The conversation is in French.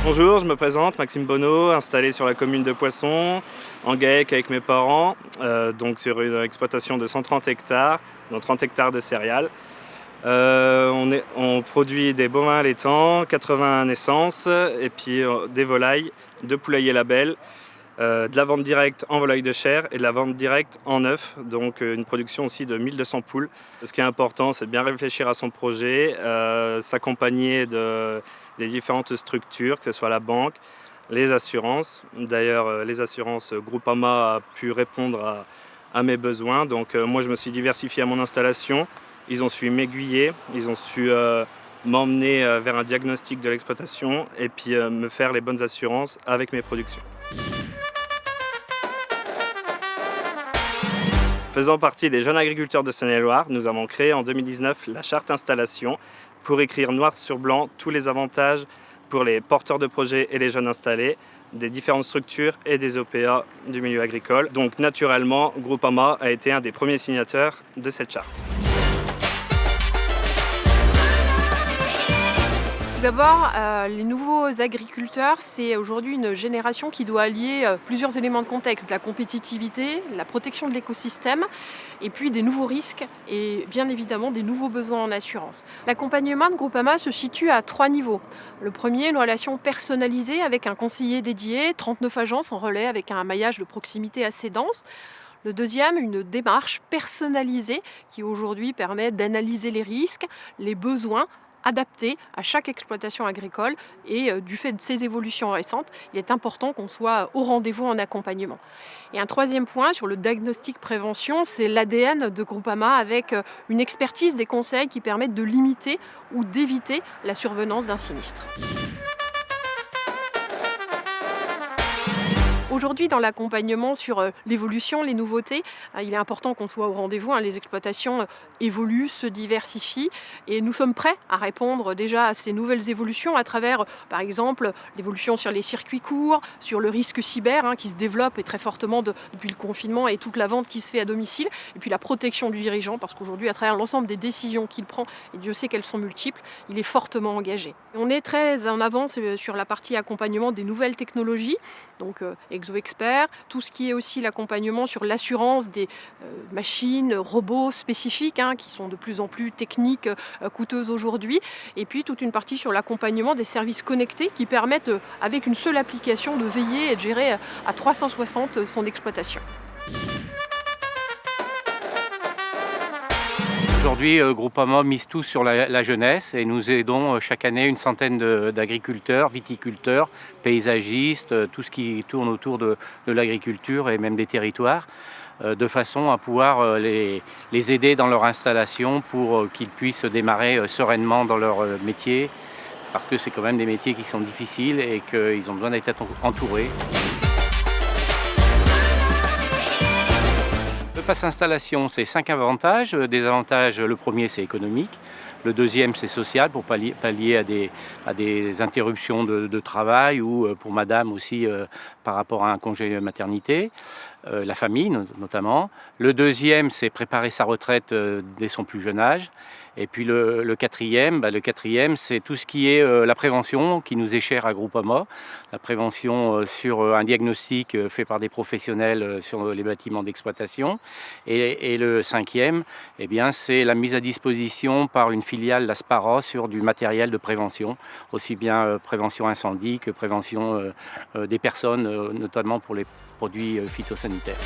Bonjour, je me présente, Maxime Bonneau, installé sur la commune de Poissons, en GAEC avec mes parents, donc sur une exploitation de 130 hectares, dont 30 hectares de céréales. On produit des bovins allaitants, 80 naissances, et puis des volailles, 2 poulaillers labels, de la vente directe en volaille de chair et de la vente directe en œuf, donc une production aussi de 1200 poules. Ce qui est important, c'est de bien réfléchir à son projet, s'accompagner des différentes structures, que ce soit la banque, les assurances. D'ailleurs, les assurances Groupama a pu répondre à mes besoins. Donc moi, je me suis diversifié à mon installation. Ils ont su m'aiguiller, ils ont su m'emmener vers un diagnostic de l'exploitation et puis me faire les bonnes assurances avec mes productions. Faisant partie des jeunes agriculteurs de Saône-et-Loire, nous avons créé en 2019 la charte installation pour écrire noir sur blanc tous les avantages pour les porteurs de projets et les jeunes installés des différentes structures et des OPA du milieu agricole. Donc naturellement, Groupama a été un des premiers signataires de cette charte. Tout d'abord, les nouveaux agriculteurs, c'est aujourd'hui une génération qui doit allier plusieurs éléments de contexte, la compétitivité, la protection de l'écosystème, et puis des nouveaux risques et bien évidemment des nouveaux besoins en assurance. L'accompagnement de Groupama se situe à 3 niveaux. Le premier, une relation personnalisée avec un conseiller dédié, 39 agences en relais avec un maillage de proximité assez dense. Le deuxième, une démarche personnalisée qui aujourd'hui permet d'analyser les risques, les besoins, adapté à chaque exploitation agricole et du fait de ces évolutions récentes, il est important qu'on soit au rendez-vous en accompagnement. Et un troisième point sur le diagnostic prévention, c'est l'ADN de Groupama avec une expertise des conseils qui permettent de limiter ou d'éviter la survenance d'un sinistre. Aujourd'hui, dans l'accompagnement sur l'évolution, les nouveautés, il est important qu'on soit au rendez-vous. Les exploitations évoluent, se diversifient et nous sommes prêts à répondre déjà à ces nouvelles évolutions à travers, par exemple, l'évolution sur les circuits courts, sur le risque cyber qui se développe et très fortement depuis le confinement et toute la vente qui se fait à domicile, et puis la protection du dirigeant, parce qu'aujourd'hui, à travers l'ensemble des décisions qu'il prend, et Dieu sait qu'elles sont multiples, il est fortement engagé. Et on est très en avance sur la partie accompagnement des nouvelles technologies, donc ExoExpert, tout ce qui est aussi l'accompagnement sur l'assurance des machines, robots spécifiques qui sont de plus en plus techniques, coûteuses aujourd'hui, et puis toute une partie sur l'accompagnement des services connectés qui permettent, avec une seule application, de veiller et de gérer à 360 son exploitation. Aujourd'hui, Groupama mise tout sur la jeunesse et nous aidons chaque année une centaine d'agriculteurs, viticulteurs, paysagistes, tout ce qui tourne autour de l'agriculture et même des territoires, de façon à pouvoir les aider dans leur installation pour qu'ils puissent démarrer sereinement dans leur métier, parce que c'est quand même des métiers qui sont difficiles et qu'ils ont besoin d'être entourés. Le pass installation, c'est 5 avantages. Des avantages, le premier c'est économique, le deuxième c'est social pour pallier à des interruptions de travail ou pour madame aussi par rapport à un congé maternité, la famille notamment. Le deuxième c'est préparer sa retraite dès son plus jeune âge. Et puis le quatrième, c'est tout ce qui est la prévention qui nous est chère à Groupama. La prévention sur un diagnostic fait par des professionnels sur les bâtiments d'exploitation. Et le cinquième, c'est la mise à disposition par une filiale, l'Aspara, sur du matériel de prévention, aussi bien prévention incendie que prévention des personnes, notamment pour les produits phytosanitaires.